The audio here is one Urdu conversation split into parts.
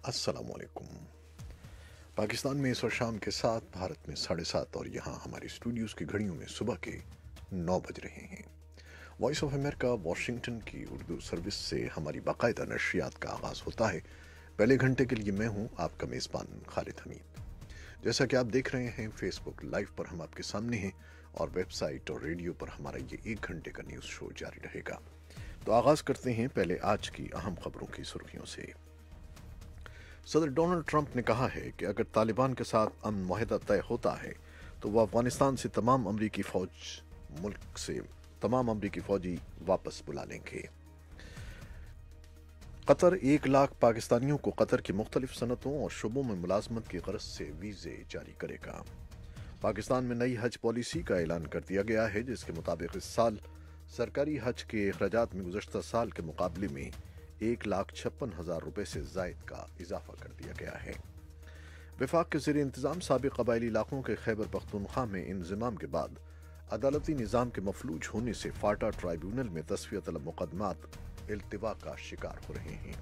السلام علیکم۔ پاکستان میں اس وقت شام کے 7، بھارت میں 7:30 اور یہاں ہماری اسٹوڈیوز کی گھڑیوں میں صبح کے 9 بج رہے ہیں۔ وائس آف امریکہ واشنگٹن کی اردو سروس سے ہماری باقاعدہ نشریات کا آغاز ہوتا ہے۔ پہلے گھنٹے کے لیے میں ہوں آپ کا میزبان خالد حمید۔ جیسا کہ آپ دیکھ رہے ہیں فیس بک لائیو پر ہم آپ کے سامنے ہیں، اور ویب سائٹ اور ریڈیو پر ہمارا یہ 1 گھنٹے کا نیوز شو جاری رہے گا۔ تو آغاز کرتے ہیں پہلے آج کی اہم خبروں کی سرخیوں سے۔ صدر ڈونلڈ ٹرمپ نے کہا ہے کہ اگر طالبان کے ساتھ امن معاہدہ طے ہوتا ہے تو وہ افغانستان سے تمام امریکی فوجی واپس بلا لیں گے۔ قطر 1 لاکھ پاکستانیوں کو قطر کی مختلف صنعتوں اور شعبوں میں ملازمت کی غرض سے ویزے جاری کرے گا۔ پاکستان میں نئی حج پالیسی کا اعلان کر دیا گیا ہے، جس کے مطابق اس سال سرکاری حج کے اخراجات میں گزشتہ سال کے مقابلے میں 1,56,000 روپے سے زائد کا اضافہ کر دیا گیا ہے۔ وفاق کے زیر انتظام سابق قبائلی علاقوں کے خیبر پختونخوا میں انضمام کے بعد عدالتی نظام کے مفلوج ہونے سے فاٹا ٹرائیبیونل میں تصفیہ طلب مقدمات التوا کا شکار ہو رہے ہیں۔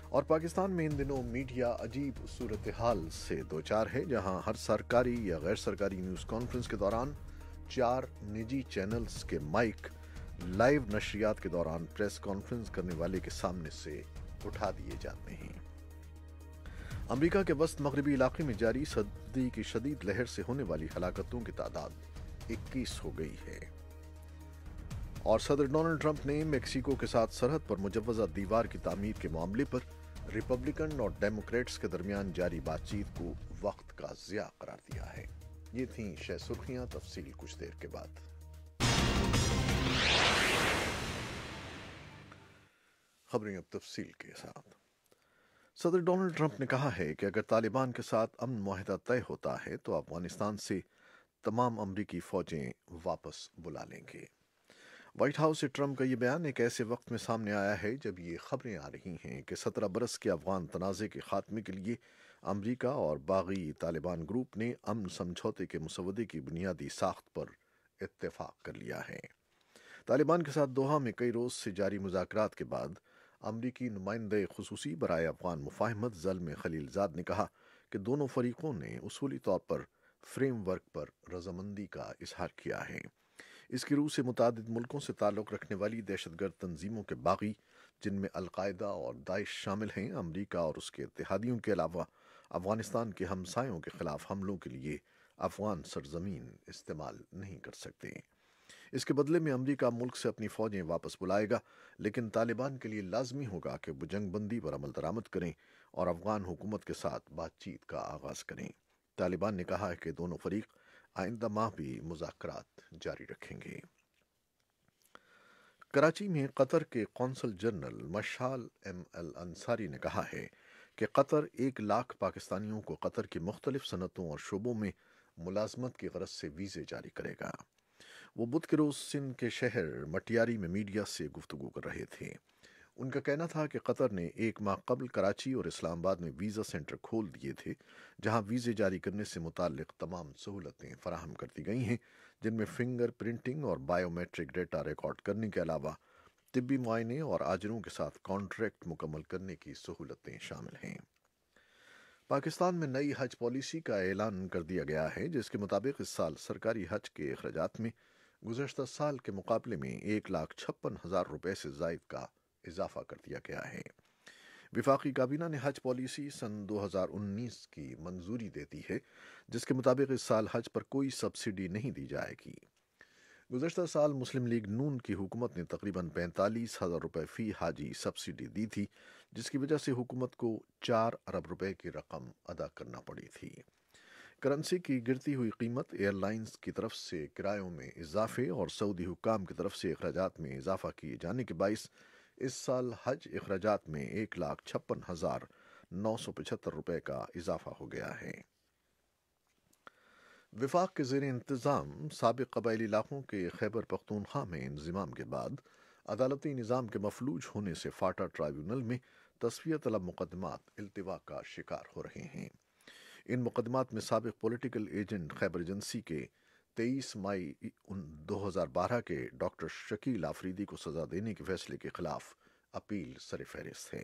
اور پاکستان میں ان دنوں میڈیا عجیب صورتحال سے دوچار ہے، جہاں ہر سرکاری یا غیر سرکاری نیوز کانفرنس کے دوران 4 نجی چینلز کے مائک لائیو نشریات کے دوران پریس کانفرنس کرنے والے کے سامنے سے اٹھا دیے جاتے ہیں۔ امریکہ کے وسط مغربی علاقے میں جاری سردی کی شدید لہر سے ہونے والی ہلاکتوں کی تعداد 21 ہو گئی ہے۔ اور صدر ڈونلڈ ٹرمپ نے میکسیکو کے ساتھ سرحد پر مجوزہ دیوار کی تعمیر کے معاملے پر ریپبلکن اور ڈیموکریٹس کے درمیان جاری بات چیت کو وقت کا ضیاع قرار دیا ہے۔ یہ تھیں شہ سرخیاں، تفصیل کچھ دیر کے بعد۔ خبریں اب تفصیل کے ساتھ۔ صدر ڈونلڈ ٹرمپ نے کہا ہے کہ اگر طالبان کے ساتھ امن معاہدہ طے ہوتا ہے تو افغانستان سے تمام امریکی فوجیں واپس بلا لیں گے۔ وائٹ ہاؤس سے ٹرمپ کا یہ بیان ایک ایسے وقت میں سامنے آیا ہے جب یہ خبریں آ رہی ہیں کہ 17 برس کے افغان تنازع کے خاتمے کے لیے امریکہ اور باغی طالبان گروپ نے امن سمجھوتے کے مسودے کی بنیادی ساخت پر اتفاق کر لیا ہے۔ طالبان کے ساتھ دوحہ میں کئی روز سے جاری مذاکرات کے بعد امریکی نمائندہ خصوصی برائے افغان مفاہمت زلمے خلیل زاد نے کہا کہ دونوں فریقوں نے اصولی طور پر فریم ورک پر رضامندی کا اظہار کیا ہے۔ اس کی روح سے متعدد ملکوں سے تعلق رکھنے والی دہشت گرد تنظیموں کے باغی، جن میں القاعدہ اور داعش شامل ہیں، امریکہ اور اس کے اتحادیوں کے علاوہ افغانستان کے ہمسایوں کے خلاف حملوں کے لیے افغان سرزمین استعمال نہیں کر سکتے۔ اس کے بدلے میں امریکہ ملک سے اپنی فوجیں واپس بلائے گا، لیکن طالبان کے لیے لازمی ہوگا کہ وہ جنگ بندی پر عمل درآمد کریں اور افغان حکومت کے ساتھ بات چیت کا آغاز کریں۔ طالبان نے کہا ہے کہ دونوں فریق آئندہ ماہ بھی مذاکرات جاری رکھیں گے۔ کراچی میں قطر کے قونصل جنرل مشعل انصاری نے کہا ہے کہ قطر 1 لاکھ پاکستانیوں کو قطر کی مختلف صنعتوں اور شعبوں میں ملازمت کی غرض سے ویزے جاری کرے گا۔ وہ بدھ کے روز سندھ کے شہر مٹیاری میں میڈیا سے گفتگو کر رہے تھے۔ ان کا کہنا تھا کہ قطر نے 1 ماہ قبل کراچی اور اسلام آباد میں ویزا سینٹر کھول دیے تھے، جہاں ویزے جاری کرنے سے متعلق تمام سہولتیں فراہم کر دی گئی ہیں، جن میں فنگر پرنٹنگ اور بائیو میٹرک ڈیٹا ریکارڈ کرنے کے علاوہ طبی معائنے اور آجروں کے ساتھ کانٹریکٹ مکمل کرنے کی سہولتیں شامل ہیں۔ پاکستان میں نئی حج پالیسی کا اعلان کر دیا گیا ہے، جس کے مطابق اس سال سرکاری حج کے اخراجات میں گزشتہ سال کے مقابلے میں 1,56,000 روپے سے زائد کا اضافہ کر دیا گیا ہے۔ وفاقی کابینہ نے حج پالیسی سن 2019 کی منظوری دے دی ہے، جس کے مطابق اس سال حج پر کوئی سبسڈی نہیں دی جائے گی۔ گزشتہ سال مسلم لیگ نون کی حکومت نے تقریباً 45,000 روپے فی حاجی سبسڈی دی تھی، جس کی وجہ سے حکومت کو 4 ارب روپے کی رقم ادا کرنا پڑی تھی۔ کرنسی کی گرتی ہوئی قیمت، ایئر لائنز کی طرف سے کرایوں میں اضافے اور سعودی حکام کی طرف سے اخراجات میں اضافہ کیے جانے کے باعث اس سال حج اخراجات میں 1,56,975 روپے کا اضافہ ہو گیا ہے۔ وفاق کے زیر انتظام سابق قبائلی علاقوں کے خیبر پختونخوا میں انضمام کے بعد عدالتی نظام کے مفلوج ہونے سے فاٹا ٹرائیبیونل میں تصفیہ طلب مقدمات التوا کا شکار ہو رہے ہیں۔ ان مقدمات میں سابق پولیٹیکل ایجنٹ خیبر ایجنسی کے 23 مئی 2012 کے ڈاکٹر شکیل آفریدی کو سزا دینے کے فیصلے کے خلاف اپیل سر فہرست ہے۔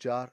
4